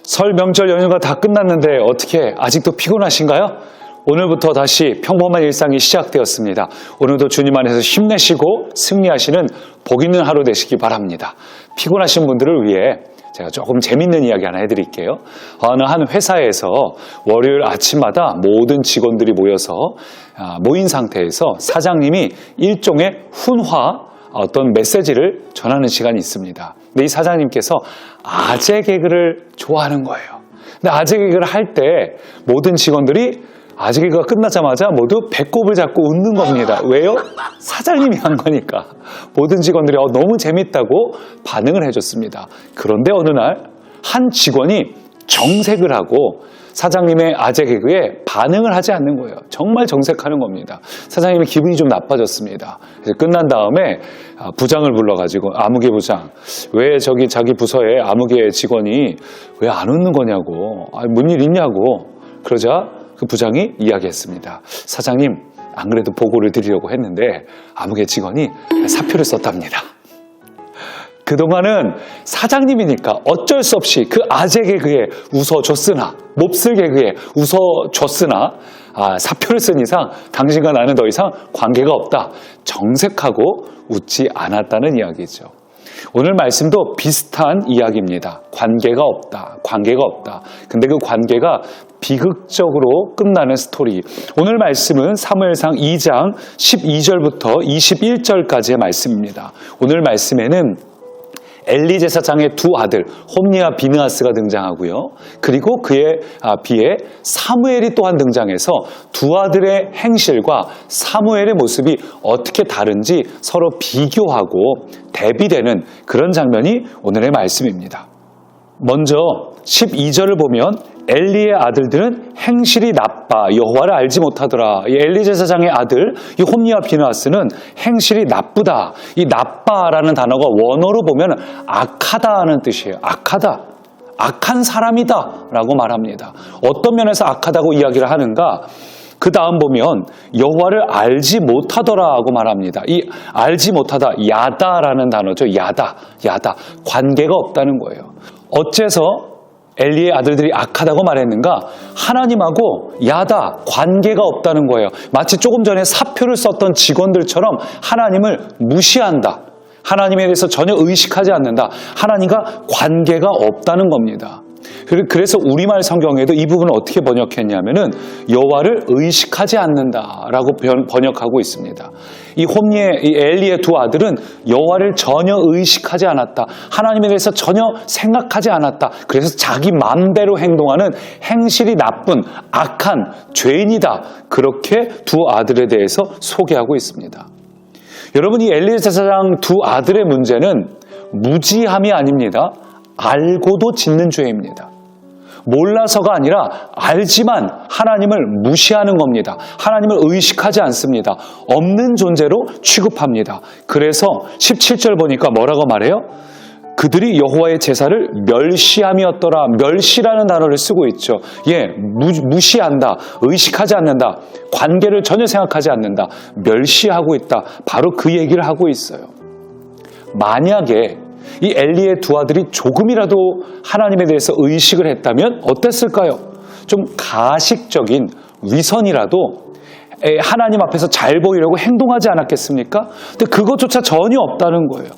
설 명절 연휴가 다 끝났는데 어떻게 아직도 피곤하신가요? 오늘부터 다시 평범한 일상이 시작되었습니다. 오늘도 주님 안에서 힘내시고 승리하시는 복 있는 하루 되시기 바랍니다. 피곤하신 분들을 위해 제가 조금 재밌는 이야기 하나 해드릴게요. 어느 한 회사에서 월요일 아침마다 모든 직원들이 모인 상태에서 사장님이 일종의 훈화, 어떤 메시지를 전하는 시간이 있습니다. 근데 이 사장님께서 아재 개그를 좋아하는 거예요. 근데 아재 개그를 할 때 모든 직원들이 아재 개그가 끝나자마자 모두 배꼽을 잡고 웃는 겁니다. 왜요? 사장님이 한 거니까. 모든 직원들이 너무 재밌다고 반응을 해줬습니다. 그런데 어느 날 한 직원이 정색을 하고 사장님의 아재 개그에 반응을 하지 않는 거예요. 정말 정색하는 겁니다. 사장님의 기분이 좀 나빠졌습니다. 그래서 끝난 다음에 부장을 불러가지고 아무개 부장, 왜 저기 자기 부서에 아무개 직원이 왜 안 웃는 거냐고, 뭔 일 있냐고. 그러자 그 부장이 이야기했습니다. 사장님, 안 그래도 보고를 드리려고 했는데 아무개 직원이 사표를 썼답니다. 그동안은 사장님이니까 어쩔 수 없이 그 아재 개그에 웃어줬으나, 몹쓸 개그에 웃어줬으나 사표를 쓴 이상 당신과 나는 더 이상 관계가 없다. 정색하고 웃지 않았다는 이야기죠. 오늘 말씀도 비슷한 이야기입니다. 관계가 없다. 관계가 없다. 근데 그 관계가 비극적으로 끝나는 스토리. 오늘 말씀은 사무엘상 2장 12절부터 21절까지의 말씀입니다. 오늘 말씀에는 엘리 제사장의 두 아들 홈니와 비느하스가 등장하고요. 그리고 그에 비해 사무엘이 또한 등장해서 두 아들의 행실과 사무엘의 모습이 어떻게 다른지 서로 비교하고 대비되는 그런 장면이 오늘의 말씀입니다. 먼저 12절을 보면 엘리의 아들들은 행실이 나빠 여호와를 알지 못하더라. 이 엘리 제사장의 아들 이 홈니와 비느하스는 행실이 나쁘다. 이 나빠라는 단어가 원어로 보면 악하다는 뜻이에요. 악하다. 악한 사람이다 라고 말합니다. 어떤 면에서 악하다고 이야기를 하는가? 그 다음 보면 여호와를 알지 못하더라고 말합니다. 이 알지 못하다, 야다라는 단어죠. 야다. 관계가 없다는 거예요. 어째서 엘리의 아들들이 악하다고 말했는가? 하나님하고 야다, 관계가 없다는 거예요. 마치 조금 전에 사표를 썼던 직원들처럼 하나님을 무시한다. 하나님에 대해서 전혀 의식하지 않는다. 하나님과 관계가 없다는 겁니다. 그래서 우리말 성경에도 이 부분을 어떻게 번역했냐면은 여호와를 의식하지 않는다라고 번역하고 있습니다. 이 엘리의 두 아들은 여호와를 전혀 의식하지 않았다. 하나님에 대해서 전혀 생각하지 않았다. 그래서 자기 마음대로 행동하는 행실이 나쁜 악한 죄인이다. 그렇게 두 아들에 대해서 소개하고 있습니다. 여러분, 이 엘리 제사장 두 아들의 문제는 무지함이 아닙니다. 알고도 짓는 죄입니다. 몰라서가 아니라 알지만 하나님을 무시하는 겁니다. 하나님을 의식하지 않습니다. 없는 존재로 취급합니다. 그래서 17절 보니까 뭐라고 말해요? 그들이 여호와의 제사를 멸시함이었더라. 멸시라는 단어를 쓰고 있죠. 무시한다. 의식하지 않는다. 관계를 전혀 생각하지 않는다. 멸시하고 있다. 바로 그 얘기를 하고 있어요. 만약에 이 엘리의 두 아들이 조금이라도 하나님에 대해서 의식을 했다면 어땠을까요? 좀 가식적인 위선이라도 하나님 앞에서 잘 보이려고 행동하지 않았겠습니까? 근데 그것조차 전혀 없다는 거예요.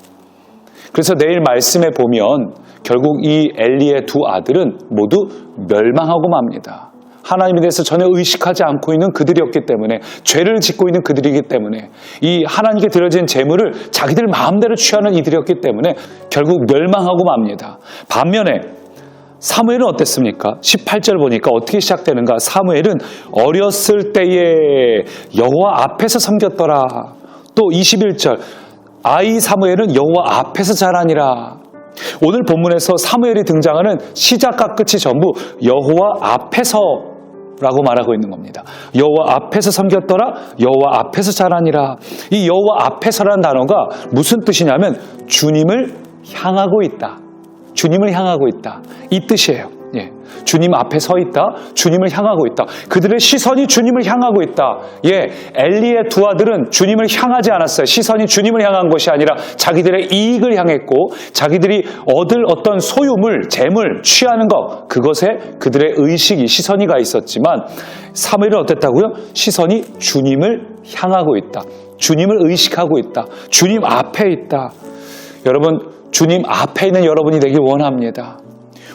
그래서 내일 말씀에 보면 결국 이 엘리의 두 아들은 모두 멸망하고 맙니다. 하나님에 대해서 전혀 의식하지 않고 있는 그들이었기 때문에, 죄를 짓고 있는 그들이기 때문에, 이 하나님께 드려진 재물을 자기들 마음대로 취하는 이들이었기 때문에 결국 멸망하고 맙니다. 반면에 사무엘은 어땠습니까? 18절 보니까 어떻게 시작되는가? 사무엘은 어렸을 때에 여호와 앞에서 섬겼더라. 또 21절 아이 사무엘은 여호와 앞에서 자라니라. 오늘 본문에서 사무엘이 등장하는 시작과 끝이 전부 여호와 앞에서 라고 말하고 있는 겁니다. 여호와 앞에서 섬겼더라. 여호와 앞에서 자라니라. 이 여호와 앞에서라는 단어가 무슨 뜻이냐면 주님을 향하고 있다. 주님을 향하고 있다. 이 뜻이에요. 예, 주님 앞에 서 있다. 주님을 향하고 있다. 그들의 시선이 주님을 향하고 있다. 예, 엘리의 두 아들은 주님을 향하지 않았어요. 시선이 주님을 향한 것이 아니라 자기들의 이익을 향했고 자기들이 얻을 어떤 소유물, 재물, 취하는 것 그것에 그들의 의식이 시선이 가 있었지만 사무엘은 어땠다고요? 시선이 주님을 향하고 있다. 주님을 의식하고 있다. 주님 앞에 있다. 여러분, 주님 앞에 있는 여러분이 되길 원합니다.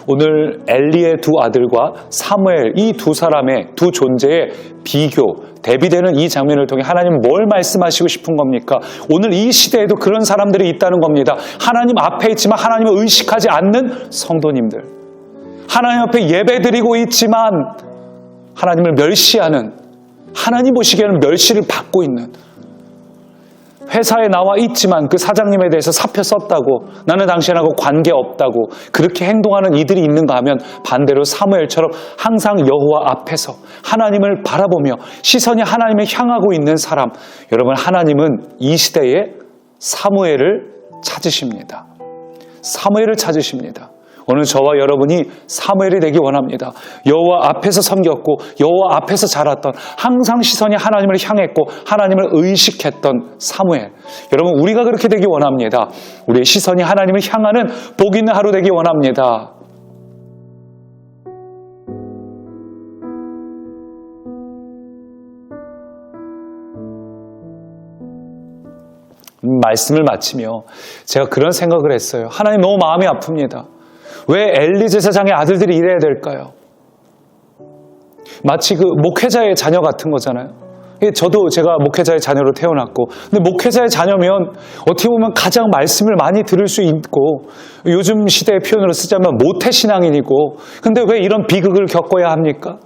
오늘 엘리의 두 아들과 사무엘 이 두 사람의 두 존재의 비교, 대비되는 이 장면을 통해 하나님은 뭘 말씀하시고 싶은 겁니까? 오늘 이 시대에도 그런 사람들이 있다는 겁니다. 하나님 앞에 있지만 하나님을 의식하지 않는 성도님들. 하나님 앞에 예배드리고 있지만 하나님을 멸시하는, 하나님 보시기에는 멸시를 받고 있는, 회사에 나와 있지만 그 사장님에 대해서 사표 썼다고, 나는 당신하고 관계없다고 그렇게 행동하는 이들이 있는가 하면 반대로 사무엘처럼 항상 여호와 앞에서 하나님을 바라보며 시선이 하나님을 향하고 있는 사람. 여러분, 하나님은 이 시대에 사무엘을 찾으십니다. 사무엘을 찾으십니다. 오늘 저와 여러분이 사무엘이 되기 원합니다. 여호와 앞에서 섬겼고 여호와 앞에서 자랐던, 항상 시선이 하나님을 향했고 하나님을 의식했던 사무엘. 여러분, 우리가 그렇게 되기 원합니다. 우리의 시선이 하나님을 향하는 복 있는 하루 되기 원합니다. 말씀을 마치며 제가 그런 생각을 했어요. 하나님, 너무 마음이 아픕니다. 왜 엘리 제사장의 아들들이 이래야 될까요? 마치 그 목회자의 자녀 같은 거잖아요. 저도 제가 목회자의 자녀로 태어났고, 근데 목회자의 자녀면 어떻게 보면 가장 말씀을 많이 들을 수 있고, 요즘 시대의 표현으로 쓰자면 모태신앙인이고, 근데 왜 이런 비극을 겪어야 합니까?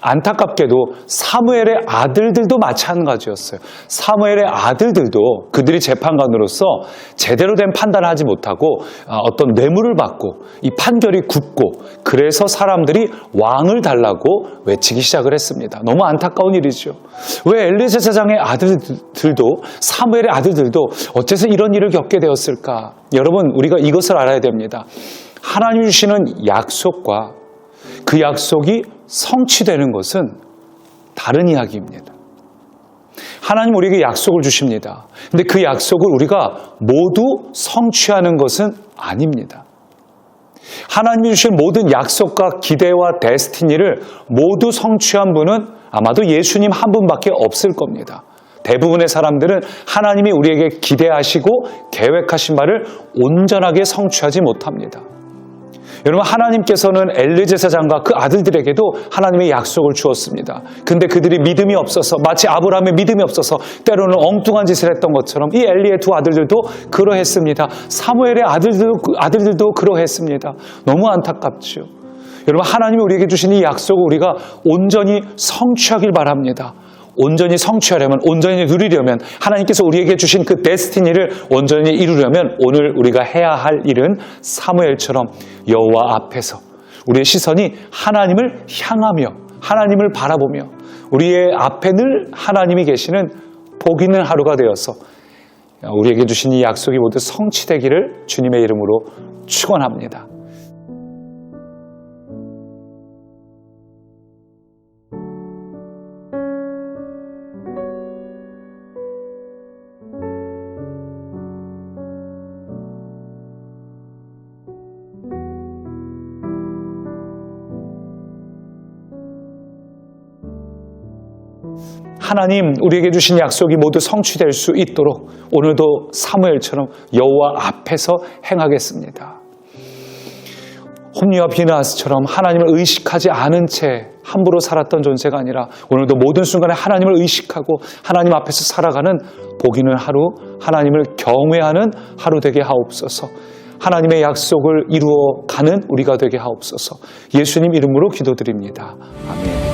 안타깝게도 사무엘의 아들들도 마찬가지였어요. 사무엘의 아들들도 그들이 재판관으로서 제대로 된 판단을 하지 못하고 어떤 뇌물을 받고 이 판결이 굳고, 그래서 사람들이 왕을 달라고 외치기 시작을 했습니다. 너무 안타까운 일이죠. 왜 엘리 제사장의 아들들도, 사무엘의 아들들도 어째서 이런 일을 겪게 되었을까? 여러분, 우리가 이것을 알아야 됩니다. 하나님 주시는 약속과 그 약속이 성취되는 것은 다른 이야기입니다. 하나님 우리에게 약속을 주십니다. 근데 그 약속을 우리가 모두 성취하는 것은 아닙니다. 하나님이 주신 모든 약속과 기대와 데스티니를 모두 성취한 분은 아마도 예수님 한 분밖에 없을 겁니다. 대부분의 사람들은 하나님이 우리에게 기대하시고 계획하신 바를 온전하게 성취하지 못합니다. 여러분, 하나님께서는 엘리 제사장과 그 아들들에게도 하나님의 약속을 주었습니다. 근데 그들이 믿음이 없어서, 마치 아브라함의 믿음이 없어서 때로는 엉뚱한 짓을 했던 것처럼 이 엘리의 두 아들들도 그러했습니다. 사무엘의 아들들도 그러했습니다. 너무 안타깝죠. 여러분, 하나님이 우리에게 주신 이 약속을 우리가 온전히 성취하길 바랍니다. 온전히 성취하려면, 온전히 누리려면, 하나님께서 우리에게 주신 그 데스티니를 온전히 이루려면 오늘 우리가 해야 할 일은 사무엘처럼 여호와 앞에서 우리의 시선이 하나님을 향하며 하나님을 바라보며 우리의 앞에 늘 하나님이 계시는 복 있는 하루가 되어서 우리에게 주신 이 약속이 모두 성취되기를 주님의 이름으로 축원합니다. 하나님 우리에게 주신 약속이 모두 성취될 수 있도록 오늘도 사무엘처럼 여호와 앞에서 행하겠습니다. 홈리와 비느하스처럼 하나님을 의식하지 않은 채 함부로 살았던 존재가 아니라 오늘도 모든 순간에 하나님을 의식하고 하나님 앞에서 살아가는 복 있는 하루, 하나님을 경외하는 하루 되게 하옵소서. 하나님의 약속을 이루어가는 우리가 되게 하옵소서. 예수님 이름으로 기도드립니다. 아멘.